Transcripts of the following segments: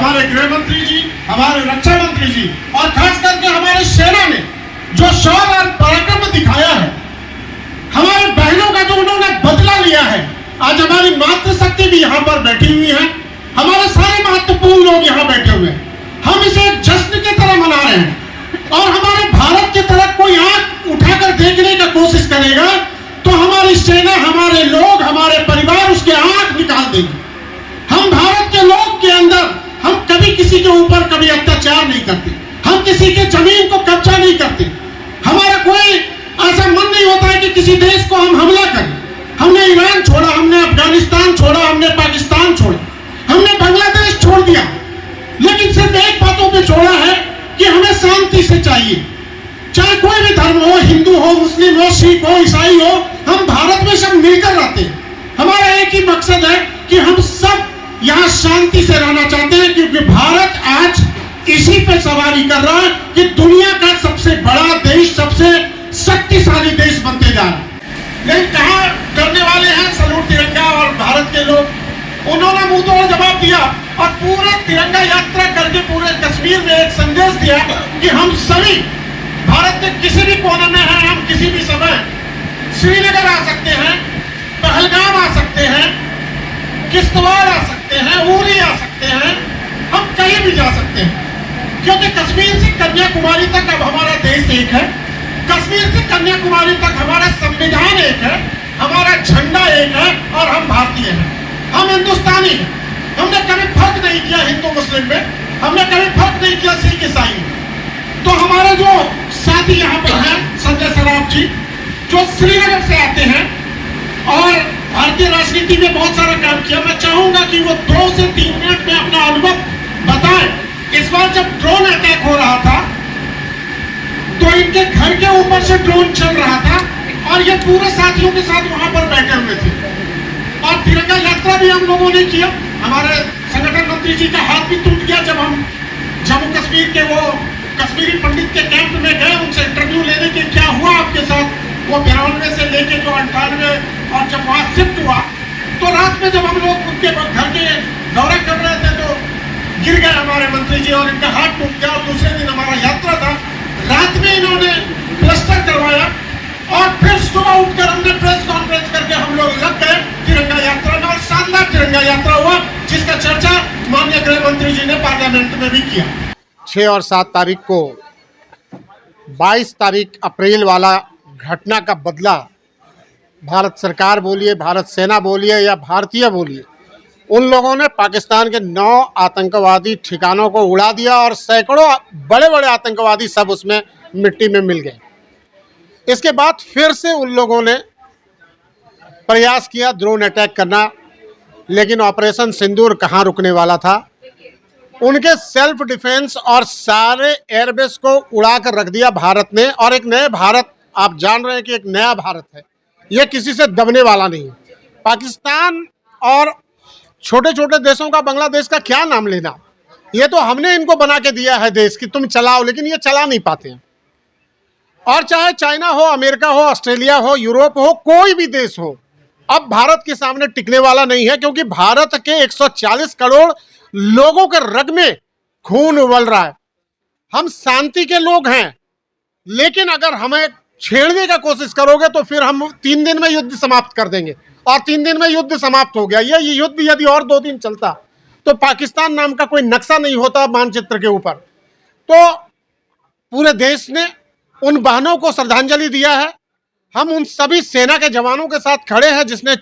हमारे गृह मंत्री जी, हमारे रक्षा मंत्री जी और खास करके हमारे सेना ने जो शौर्य और पराक्रम दिखाया है, हमारे बहनों का जो उन्होंने बदला लिया है, आज हमारी मातृशक्ति भी यहाँ पर बैठी हुई है, हमारे सारे महत्वपूर्ण लोग यहाँ बैठे हुए हैं। हम इसे एक जश्न की तरह मना रहे हैं और हमारे भारत की तरफ कोई आंख उठाकर देखने की कोशिश करेगा तो हमारी सेना, हमारे लोग, हमारे परिवार उसके आंख निकाल देंगे। हम भारत के लोग के अंदर हम कभी किसी के ऊपर कभी अत्याचार नहीं करते, हम किसी के जमीन को कब्जा नहीं करते, हमारा कोई ऐसा मन नहीं होता है कि किसी देश को हम हमला करें। हमने ईरान छोड़ा, हमने अफगानिस्तान छोड़ा, हमने पाकिस्तान छोड़ा, हमने बांग्लादेश छोड़ दिया, लेकिन सिर्फ एक बातों पे छोड़ा है कि हमें शांति से चाहिए। चाहे कोई भी धर्म हो, हिंदू हो, मुस्लिम हो, सिख हो, ईसाई हो, हम भारत में सब मिलकर रहते हैं। हमारा एक ही मकसद है कि हम सब यहाँ शांति से रहना चाहते हैं, क्योंकि भारत आज इसी पे सवारी कर रहा है कि दुनिया का सबसे बड़ा देश, सबसे शक्तिशाली देश बनते जा रहा है। लेकिन कहाँ डरने वाले हैं सैल्यूट तिरंगा और भारत के लोग। उन्होंने मुंह तोड़ जवाब दिया और पूरे तिरंगा यात्रा करके पूरे कश्मीर में एक संदेश दिया कि हम सभी भारत के किसी भी कोने में हैं, हम किसी भी समय श्रीनगर आ सकते हैं, पहलगाम आ सकते हैं, किश्तवाड़ आ सकते हैं, उरी आ सकते हैं, हम कहीं भी जा सकते हैं, क्योंकि कश्मीर से कन्याकुमारी तक अब हमारा देश एक है। कश्मीर से कन्याकुमारी तक हमारा संविधान एक है, हमारा झंडा एक है और हम भारतीय हैं, हम हिंदुस्तानी हैं। हमने कभी फर्क नहीं किया हिंदू मुस्लिम में, हमने कभी फर्क नहीं किया सिख ईसाई में। तो हमारे जो साथी यहाँ पर हैं, संजय सराफ जी, जो श्रीनगर से आते हैं और भारतीय राजनीति में बहुत सारा काम किया, मैं चाहूंगा कि वो 2 से 3 मिनट में अपना अनुभव बताएं। इस बार जब ड्रोन अटैक हो रहा था तो इनके घर के ऊपर से ड्रोन चल रहा था और ये पूरे साथियों के साथ वहां पर बैठे हुए थे और तिरंगा यात्रा भी हम लोगों ने किया। हमारे संगठन मंत्री जी का हाथ भी टूट गया जब हम जम्मू कश्मीर के वो कश्मीरी पंडित के कैंप में गए, उनसे इंटरव्यू लेने के क्या हुआ आपके साथ, वो 92 से लेके जो 98 और जब वहाँ शिफ्ट हुआ तो रात में जब हम लोग उनके घर के दौरा कर रहे थे तो गिर गए हमारे मंत्री जी और इनका हाथ टूट गया। और दूसरे दिन हमारा यात्रा था, रात में इन्होंने प्लास्टर करवाया और फिर सुबह उठकर हमने प्रेस कॉन्फ्रेंस करके हम लोग लग गए तिरंगा यात्रा में और शानदार तिरंगा यात्रा हुआ, जिसका चर्चा माननीय गृह मंत्री जी ने पार्लियामेंट में भी किया। 6 और 7 तारीख को 22 तारीख अप्रैल वाला घटना का बदला भारत सरकार बोलिए, भारत सेना बोलिए या भारतीय बोलिए, उन लोगों ने पाकिस्तान के 9 आतंकवादी ठिकानों को उड़ा दिया और सैकड़ों बड़े बड़े आतंकवादी सब उसमें मिट्टी में मिल गए। इसके बाद फिर से उन लोगों ने प्रयास किया ड्रोन अटैक करना, लेकिन ऑपरेशन सिंदूर कहाँ रुकने वाला था। उनके सेल्फ डिफेंस और सारे एयरबेस को उड़ा कर रख दिया भारत ने। और एक नए भारत, आप जान रहे हैं कि एक नया भारत है, ये किसी से दबने वाला नहीं है। पाकिस्तान और छोटे छोटे देशों का, बांग्लादेश का क्या नाम लेना, ये तो हमने इनको बना के दिया है देश कि तुम चलाओ, लेकिन ये चला नहीं पाते हैं। और चाहे चाइना हो, अमेरिका हो, ऑस्ट्रेलिया हो, यूरोप हो, कोई भी देश हो, अब भारत के सामने टिकने वाला नहीं है, क्योंकि भारत के 140 करोड़ लोगों के रग में खून उबल रहा है। हम शांति के लोग हैं, लेकिन अगर हमें छेड़ने का कोशिश करोगे तो फिर हम 3 दिन में युद्ध समाप्त कर देंगे। और 3 दिन में युद्ध समाप्त हो गया। ये युद्ध यदि और 2 दिन चलता तो पाकिस्तान नाम का कोई नक्शा नहीं होता मानचित्र के ऊपर। तो पूरे देश ने उन बहनों को श्रद्धांजलि दिया है। हम उन सभी सेना के जवानों के साथ खड़े हैं जिसने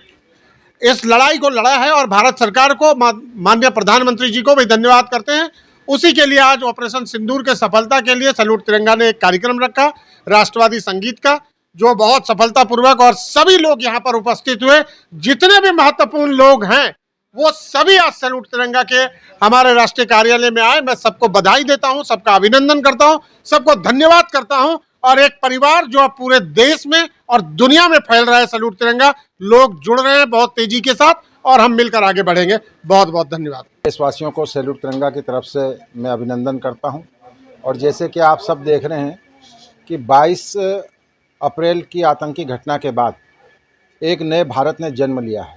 इस लड़ाई को लड़ा है, और भारत सरकार को, माननीय प्रधानमंत्री जी को भी धन्यवाद करते हैं। उसी के लिए आज ऑपरेशन सिंदूर के सफलता के लिए सैल्यूट तिरंगा ने एक कार्यक्रम रखा राष्ट्रवादी संगीत का, जो बहुत सफलतापूर्वक, और सभी लोग यहाँ पर उपस्थित हुए, जितने भी महत्वपूर्ण लोग हैं वो सभी आज सैल्यूट तिरंगा के हमारे राष्ट्रीय कार्यालय में आए। मैं सबको बधाई देता हूँ, सबका अभिनंदन करता हूँ, सबको धन्यवाद करता हूँ। और एक परिवार जो अब पूरे देश में और दुनिया में फैल रहा है, सैल्यूट तिरंगा, लोग जुड़ रहे हैं बहुत तेजी के साथ, और हम मिलकर आगे बढ़ेंगे। बहुत बहुत धन्यवाद। देशवासियों को सैल्यूट तिरंगा की तरफ से मैं अभिनंदन करता हूं। और जैसे कि आप सब देख रहे हैं कि 22 अप्रैल की आतंकी घटना के बाद एक नए भारत ने जन्म लिया है।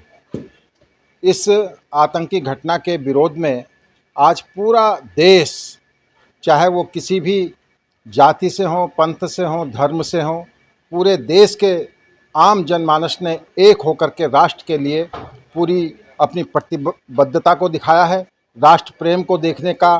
इस आतंकी घटना के विरोध में आज पूरा देश, चाहे वो किसी भी जाति से हो, पंथ से हो, धर्म से हो, पूरे देश के आम जनमानस ने एक होकर के राष्ट्र के लिए पूरी अपनी प्रतिबद्धता को दिखाया है। राष्ट्र प्रेम को देखने का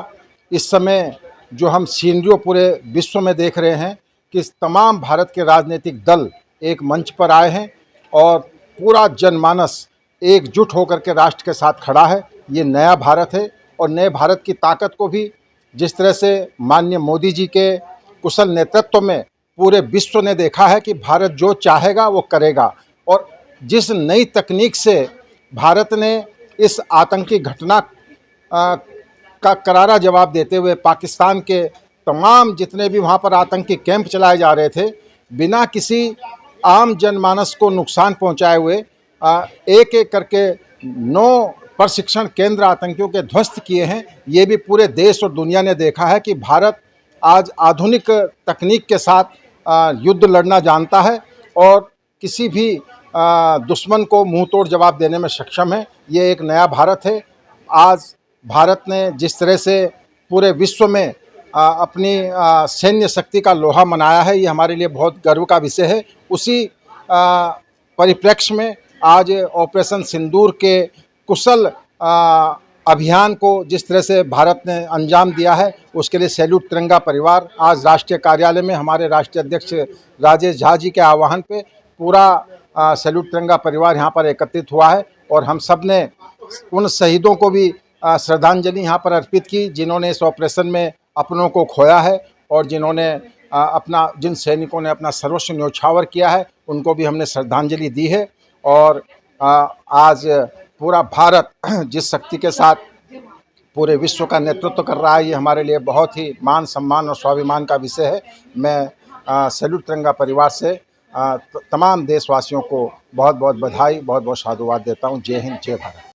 इस समय जो हम सीनरियों पूरे विश्व में देख रहे हैं कि तमाम भारत के राजनीतिक दल एक मंच पर आए हैं और पूरा जनमानस एकजुट होकर के राष्ट्र के साथ खड़ा है। ये नया भारत है और नए भारत की ताकत को भी जिस तरह से माननीय मोदी जी के कुशल नेतृत्व में पूरे विश्व ने देखा है कि भारत जो चाहेगा वो करेगा, और जिस नई तकनीक से भारत ने इस आतंकी घटना का करारा जवाब देते हुए पाकिस्तान के तमाम जितने भी वहाँ पर आतंकी कैंप चलाए जा रहे थे, बिना किसी आम जनमानस को नुकसान पहुँचाए हुए एक एक करके 9 प्रशिक्षण केंद्र आतंकियों के ध्वस्त किए हैं। ये भी पूरे देश और दुनिया ने देखा है कि भारत आज आधुनिक तकनीक के साथ युद्ध लड़ना जानता है और किसी भी दुश्मन को मुंह तोड़ जवाब देने में सक्षम है। ये एक नया भारत है। आज भारत ने जिस तरह से पूरे विश्व में अपनी सैन्य शक्ति का लोहा मनाया है, ये हमारे लिए बहुत गर्व का विषय है। उसी परिप्रेक्ष्य में आज ऑपरेशन सिंदूर के कुशल अभियान को जिस तरह से भारत ने अंजाम दिया है, उसके लिए सैल्यूट तिरंगा परिवार। आज राष्ट्रीय कार्यालय में हमारे राष्ट्रीय अध्यक्ष राजेश झा जी के आह्वान पे पूरा सैल्यूट तिरंगा परिवार यहाँ पर एकत्रित हुआ है और हम सब ने उन शहीदों को भी श्रद्धांजलि यहाँ पर अर्पित की जिन्होंने इस ऑपरेशन में अपनों को खोया है और जिन्होंने जिन सैनिकों ने अपना सर्वस्व न्योछावर किया है, उनको भी हमने श्रद्धांजलि दी है। और आज पूरा भारत जिस शक्ति के साथ पूरे विश्व का नेतृत्व कर रहा है, ये हमारे लिए बहुत ही मान सम्मान और स्वाभिमान का विषय है। मैं सैल्यूट तिरंगा परिवार से तमाम देशवासियों को बहुत बहुत बधाई, बहुत बहुत साधुवाद देता हूँ। जय हिंद, जय भारत।